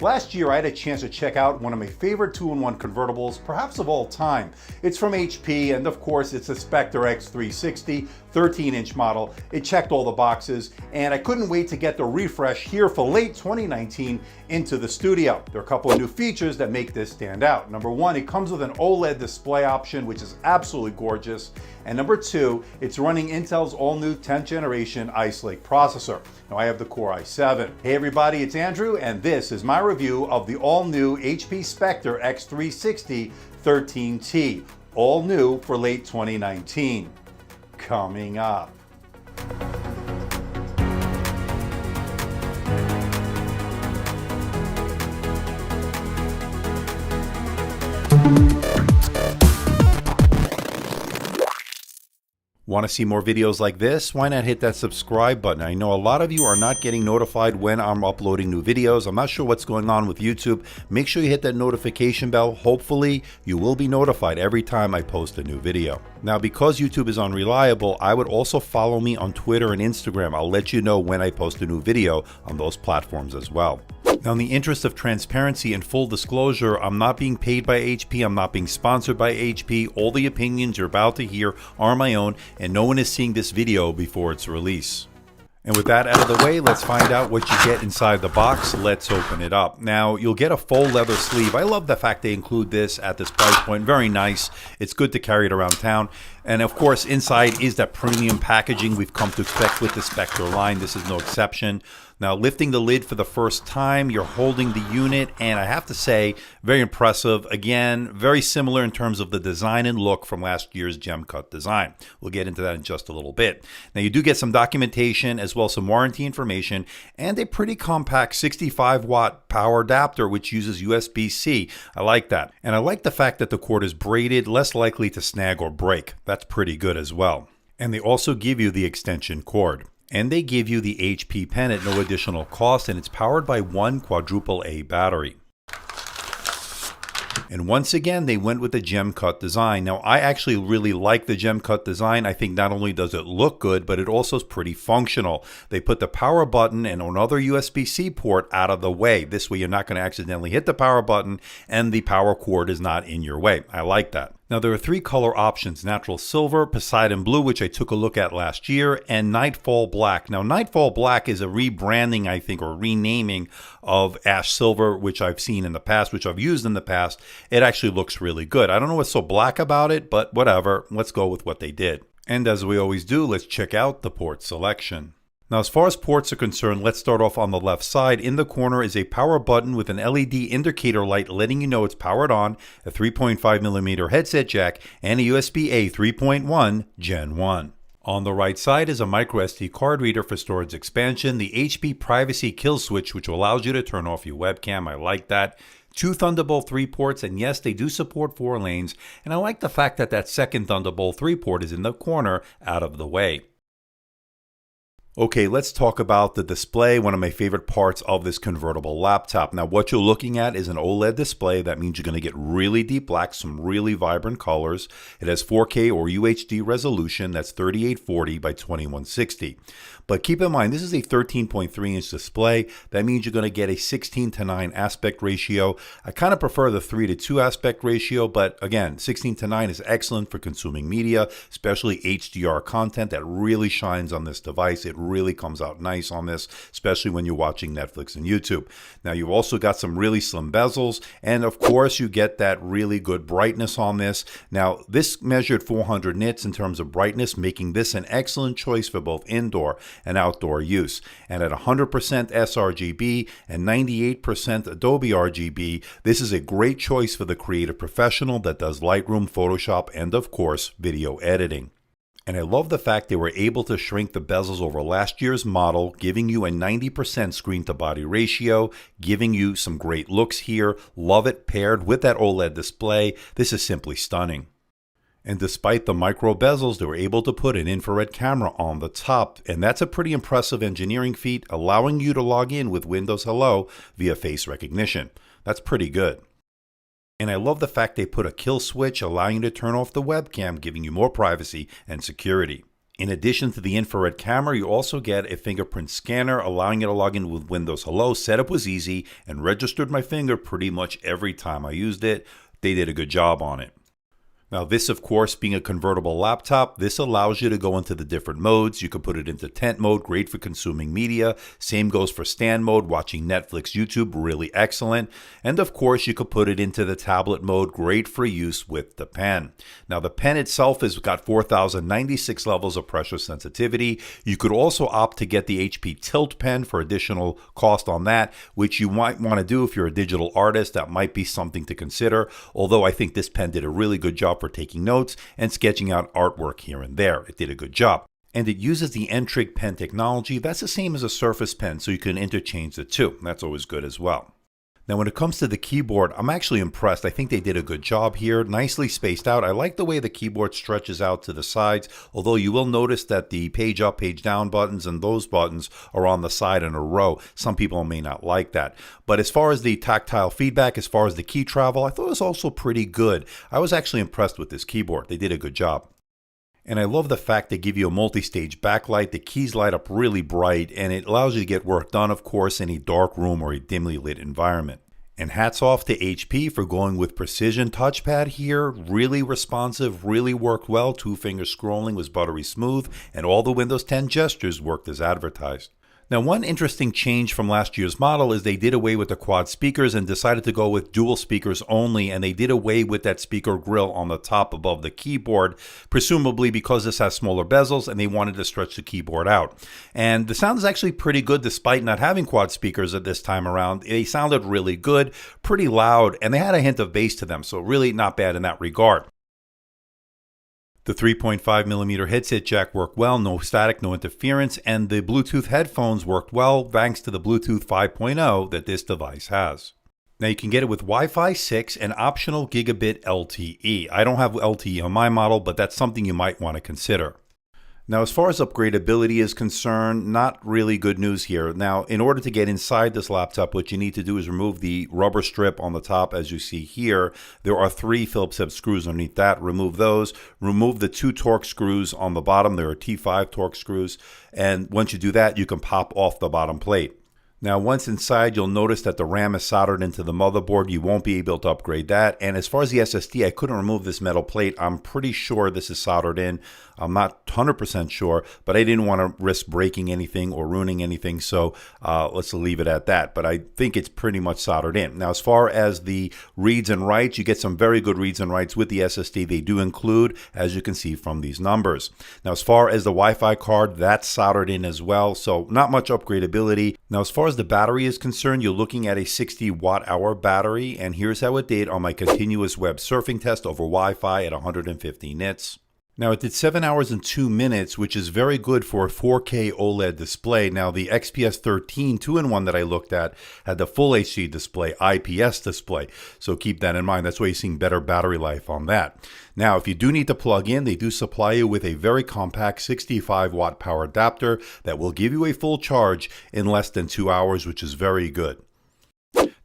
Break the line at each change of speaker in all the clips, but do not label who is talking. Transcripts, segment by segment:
Last year I had a chance to check out one of my favorite 2-in-1 convertibles, perhaps of all time. It's from HP, and of course it's the Spectre x360 13-inch model. It checked all the boxes, and I couldn't wait to get the refresh here for late 2019 into the studio. There are a couple of new features that make this stand out. Number one, it comes with an OLED display option, which is absolutely gorgeous. And number two, it's running Intel's all-new 10th generation Ice Lake processor. Now I have the Core i7. Hey everybody, it's Andrew, and this is my review of the all-new HP Spectre x360 13T. All new for late 2019. Coming up. Want to see more videos like this? Why not hit that subscribe button? I know a lot of you are not getting notified when I'm uploading new videos. I'm not sure what's going on with YouTube. Make sure you hit that notification bell. Hopefully, you will be notified every time I post a new video. Now, because YouTube is unreliable, I would also follow me on Twitter and Instagram. I'll let you know when I post a new video on those platforms as well. Now, in the interest of transparency and full disclosure, I'm not being paid by HP, I'm not being sponsored by HP. All the opinions you're about to hear are my own, and no one is seeing this video before its release. And with that out of the way, let's find out what you get inside the box. Let's open it up. Now, you'll get a faux leather sleeve. I love the fact they include this at this price point. Very nice. It's good to carry it around town. And of course, inside is that premium packaging we've come to expect with the Spectre line. This is no exception. Now, lifting the lid for the first time, you're holding the unit, and I have to say, very impressive. Again, very similar in terms of the design and look from last year's gem cut design. We'll get into that in just a little bit. Now, you do get some documentation as well as some warranty information, and a pretty compact 65-watt power adapter, which uses USB-C. I like that. And I like the fact that the cord is braided, less likely to snag or break. That's pretty good as well. And they also give you the extension cord. And they give you the HP pen at no additional cost, and it's powered by one quadruple A battery. And once again, they went with the gem cut design. Now, I actually really like the gem cut design. I think not only does it look good, but it also is pretty functional. They put the power button and another USB-C port out of the way. This way, you're not going to accidentally hit the power button and the power cord is not in your way. I like that. Now, there are three color options: Natural Silver, Poseidon Blue, which I took a look at last year, and Nightfall Black. Now, Nightfall Black is a rebranding, I think, or renaming of Ash Silver, which I've seen in the past, which I've used in the past. It actually looks really good. I don't know what's so black about it, but whatever. Let's go with what they did. And as we always do, let's check out the port selection. Now, as far as ports are concerned, let's start off on the left side. In the corner is a power button with an LED indicator light letting you know it's powered on, a 3.5mm headset jack, and a USB-A 3.1 Gen 1. On the right side is a micro SD card reader for storage expansion, the HP privacy kill switch, which allows you to turn off your webcam. I like that. Two Thunderbolt 3 ports, and yes, they do support 4 lanes, and I like the fact that that second Thunderbolt 3 port is in the corner out of the way. Okay, let's talk about the display, one of my favorite parts of this convertible laptop. Now, what you're looking at is an OLED display. That means you're going to get really deep black, some really vibrant colors. It has 4K or UHD resolution. That's 3840 by 2160. But keep in mind, this is a 13.3-inch display. That means you're going to get a 16:9 aspect ratio. I kind of prefer the 3:2 aspect ratio, but again, 16:9 is excellent for consuming media, especially HDR content that really shines on this device. It really comes out nice on this, especially when you're watching Netflix and YouTube. Now, you've also got some really slim bezels, and of course, you get that really good brightness on this. Now, this measured 400 nits in terms of brightness, making this an excellent choice for both indoor and outdoor use. And at 100% sRGB and 98% Adobe RGB, this is a great choice for the creative professional that does Lightroom, Photoshop, and of course, video editing. And I love the fact they were able to shrink the bezels over last year's model, giving you a 90% screen to body ratio, giving you some great looks here. Love it paired with that OLED display. This is simply stunning. And despite the micro bezels, they were able to put an infrared camera on the top. And that's a pretty impressive engineering feat, allowing you to log in with Windows Hello via face recognition. That's pretty good. And I love the fact they put a kill switch allowing you to turn off the webcam, giving you more privacy and security. In addition to the infrared camera, you also get a fingerprint scanner, allowing you to log in with Windows Hello. Setup was easy and registered my finger pretty much every time I used it. They did a good job on it. Now this, of course, being a convertible laptop, this allows you to go into the different modes. You can put it into tent mode, great for consuming media. Same goes for stand mode, watching Netflix, YouTube, really excellent. And of course, you could put it into the tablet mode, great for use with the pen. Now the pen itself has got 4,096 levels of pressure sensitivity. You could also opt to get the HP Tilt pen for additional cost on that, which you might want to do if you're a digital artist. That might be something to consider, although I think this pen did a really good job for taking notes and sketching out artwork here and there. It did a good job. And it uses the N-Trig pen technology. That's the same as a Surface pen, so you can interchange the two. That's always good as well. Now when it comes to the keyboard, I'm actually impressed. I think they did a good job here. Nicely spaced out. I like the way the keyboard stretches out to the sides, although you will notice that the page up, page down buttons and those buttons are on the side in a row. Some people may not like that. But as far as the tactile feedback, as far as the key travel, I thought it was also pretty good. I was actually impressed with this keyboard. They did a good job. And I love the fact they give you a multi-stage backlight. The keys light up really bright, and it allows you to get work done, of course, in a dark room or a dimly lit environment. And hats off to HP for going with precision touchpad here. Really responsive, really worked well. Two-finger scrolling was buttery smooth, and all the Windows 10 gestures worked as advertised. Now, one interesting change from last year's model is they did away with the quad speakers and decided to go with dual speakers only, and they did away with that speaker grill on the top above the keyboard, presumably because this has smaller bezels and they wanted to stretch the keyboard out. And the sound is actually pretty good despite not having quad speakers at this time around. They sounded really good, pretty loud, and they had a hint of bass to them, so really not bad in that regard. The 3.5mm headset jack worked well, no static, no interference, and the Bluetooth headphones worked well thanks to the Bluetooth 5.0 that this device has. Now you can get it with Wi-Fi 6 and optional gigabit LTE. I don't have LTE on my model, but that's something you might want to consider. Now, as far as upgradability is concerned, not really good news here. Now, in order to get inside this laptop, what you need to do is remove the rubber strip on the top, as you see here. There are 3 Phillips head screws underneath that. Remove those. Remove the 2 Torx screws on the bottom. There are T5 Torx screws. And once you do that, you can pop off the bottom plate. Now, once inside, you'll notice that the RAM is soldered into the motherboard. You won't be able to upgrade that. And as far as the SSD, I couldn't remove this metal plate. I'm pretty sure this is soldered in. I'm not 100% sure, but I didn't want to risk breaking anything or ruining anything, so let's leave it at that. But I think it's pretty much soldered in. Now, as far as the reads and writes, you get some very good reads and writes with the SSD. They do include, as you can see from these numbers. Now, as far as the Wi-Fi card, that's soldered in as well, so not much upgradability. Now, as far as the battery is concerned, you're looking at a 60 watt-hour battery, and here's how it did on my continuous web surfing test over Wi-Fi at 150 nits. Now, it did 7 hours and 2 minutes, which is very good for a 4K OLED display. Now, the XPS 13 2-in-1 that I looked at had the full HD display, IPS display. So keep that in mind. That's why you're seeing better battery life on that. Now, if you do need to plug in, they do supply you with a very compact 65 watt power adapter that will give you a full charge in less than 2 hours, which is very good.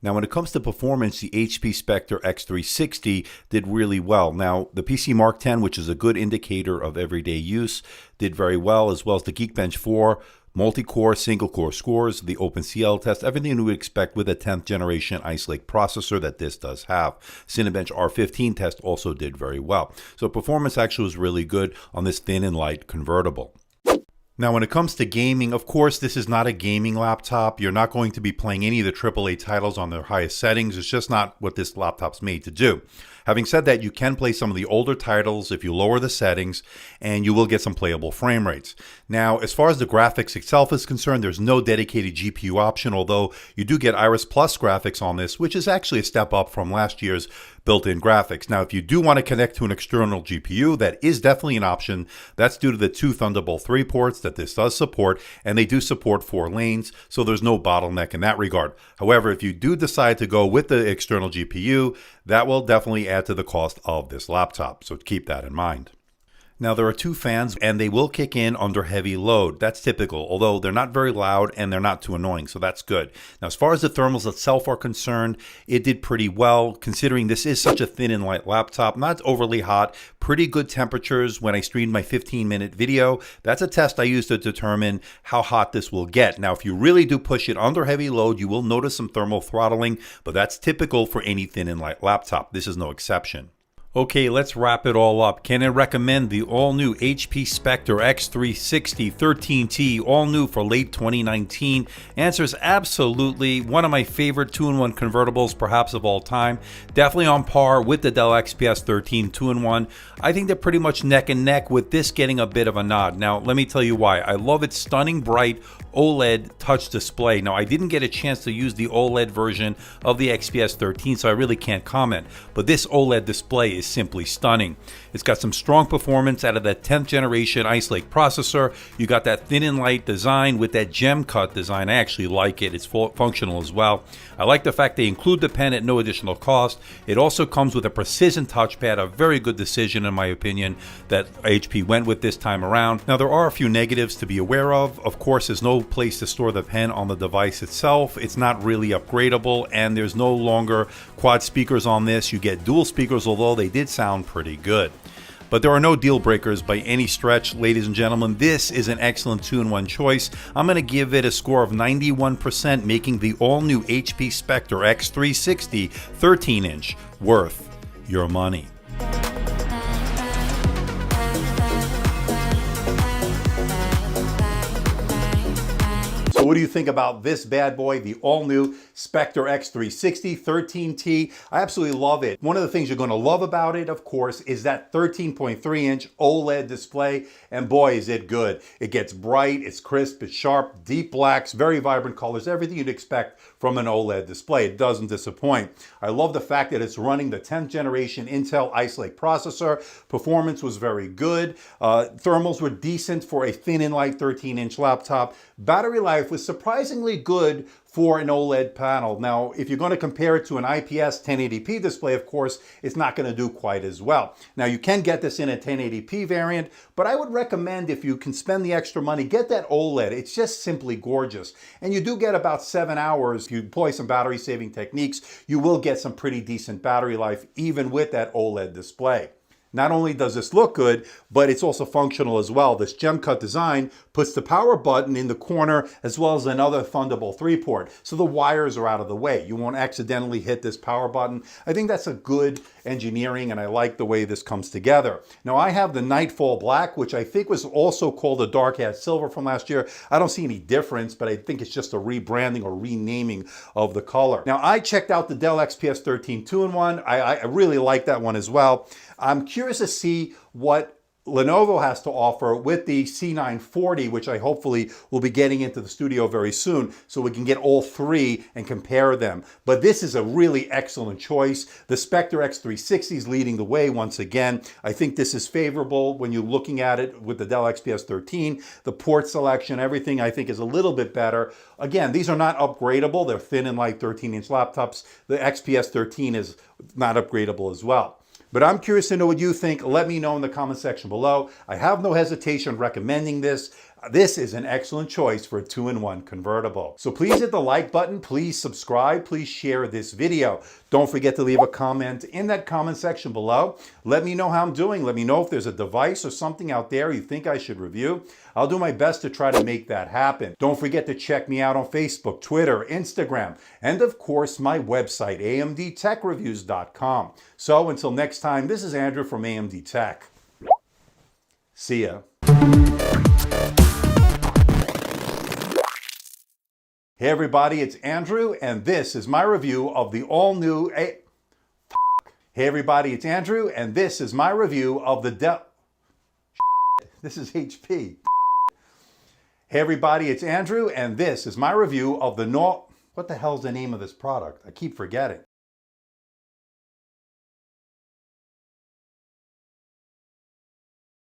Now, when it comes to performance, the HP Spectre x360 did really well. Now, the PC Mark X, which is a good indicator of everyday use, did very well, as well as the Geekbench 4, multi-core, single-core scores, the OpenCL test, everything you would expect with a 10th generation Ice Lake processor that this does have. Cinebench R15 test also did very well. So performance actually was really good on this thin and light convertible. Now, when it comes to gaming, of course, this is not a gaming laptop. You're not going to be playing any of the AAA titles on their highest settings. It's just not what this laptop's made to do. Having said that, you can play some of the older titles if you lower the settings, and you will get some playable frame rates. Now, as far as the graphics itself is concerned, there's no dedicated GPU option, although you do get Iris Plus graphics on this, which is actually a step up from last year's built-in graphics. Now, if you do want to connect to an external GPU, that is definitely an option. That's due to the 2 Thunderbolt 3 ports that this does support, and they do support 4 lanes, so there's no bottleneck in that regard. However, if you do decide to go with the external GPU, that will definitely add to the cost of this laptop, so keep that in mind. Now there are two fans and they will kick in under heavy load. That's typical, although they're not very loud and they're not too annoying, so that's good. Now as far as the thermals itself are concerned, it did pretty well considering this is such a thin and light laptop, not overly hot, pretty good temperatures when I streamed my 15-minute video. That's a test I used to determine how hot this will get. Now if you really do push it under heavy load, you will notice some thermal throttling, but that's typical for any thin and light laptop. This is no exception. Okay, let's wrap it all up. Can I recommend the all-new HP Spectre x360 13T, all new for late 2019? Answer is absolutely. One of my favorite 2-in-1 convertibles, perhaps of all time. Definitely on par with the Dell XPS 13 2-in-1. I think they're pretty much neck and neck, with this getting a bit of a nod. Now, let me tell you why. I love its stunning bright OLED touch display. Now, I didn't get a chance to use the OLED version of the XPS 13, so I really can't comment. But this OLED display is simply stunning. It's got some strong performance out of that 10th generation Ice Lake processor. You got that thin and light design with that gem cut design. I actually like it. It's functional as well. I like the fact they include the pen at no additional cost. It also comes with a precision touchpad, a very good decision in my opinion that HP went with this time around. Now there are a few negatives to be aware of. Of course, there's no place to store the pen on the device itself. It's not really upgradable, and there's no longer quad speakers on this. You get dual speakers, although they did sound pretty good. But there are no deal breakers by any stretch, ladies and gentlemen. This is an excellent 2-in-1 choice. I'm going to give it a score of 91%, making the all-new HP Spectre x360 13-inch worth your money. So what do you think about this bad boy, the all-new Spectre x360 13T? I absolutely love it. One of the things you're going to love about it, of course, is that 13.3-inch OLED display, and boy, is it good. It gets bright, it's crisp, it's sharp, deep blacks, very vibrant colors, everything you'd expect from an OLED display. It doesn't disappoint. I love the fact that it's running the 10th generation Intel Ice Lake processor. Performance was very good. Thermals were decent for a thin and light 13-inch laptop. Battery life was surprisingly good for an OLED panel. Now, if you're going to compare it to an IPS 1080p display, of course, it's not going to do quite as well. Now, you can get this in a 1080p variant, but I would recommend, if you can spend the extra money, get that OLED. It's just simply gorgeous. And you do get about 7 hours. If you employ some battery saving techniques, you will get some pretty decent battery life, even with that OLED display. Not only does this look good, but it's also functional as well. This gem cut design puts the power button in the corner as well as another Thunderbolt 3 port. So the wires are out of the way. You won't accidentally hit this power button. I think that's a good engineering, and I like the way this comes together. Now I have the Nightfall Black, which I think was also called the Dark Hat Silver from last year. I don't see any difference, but I think it's just a rebranding or renaming of the color. Now I checked out the Dell XPS 13 2-in-1. I really like that one as well. I'm curious to see what Lenovo has to offer with the C940, which I hopefully will be getting into the studio very soon, so we can get all three and compare them. But this is a really excellent choice. The Spectre x360 is leading the way once again. I think this is favorable when you're looking at it with the Dell XPS 13. The port selection, everything I think is a little bit better. Again, these are not upgradable. They're thin and light 13-inch laptops. The XPS 13 is not upgradable as well. But I'm curious to know what you think. Let me know in the comment section below. I have no hesitation recommending this. This is an excellent choice for a 2-in-1 convertible. So please hit the like button, please subscribe, please share this video. Don't forget to leave a comment in that comment section below. Let me know how I'm doing. Let me know if there's a device or something out there you think I should review. I'll do my best to try to make that happen. Don't forget to check me out on Facebook, Twitter, Instagram, and of course my website, amdtechreviews.com. So until next time, this is Andrew from AMD Tech. See ya. Hey everybody, it's Andrew, and this is my review of the all-new Hey everybody, it's Andrew, and this is my review of the Dell... This is HP. Hey everybody, it's Andrew, and this is my review of the What the hell's the name of this product? I keep forgetting.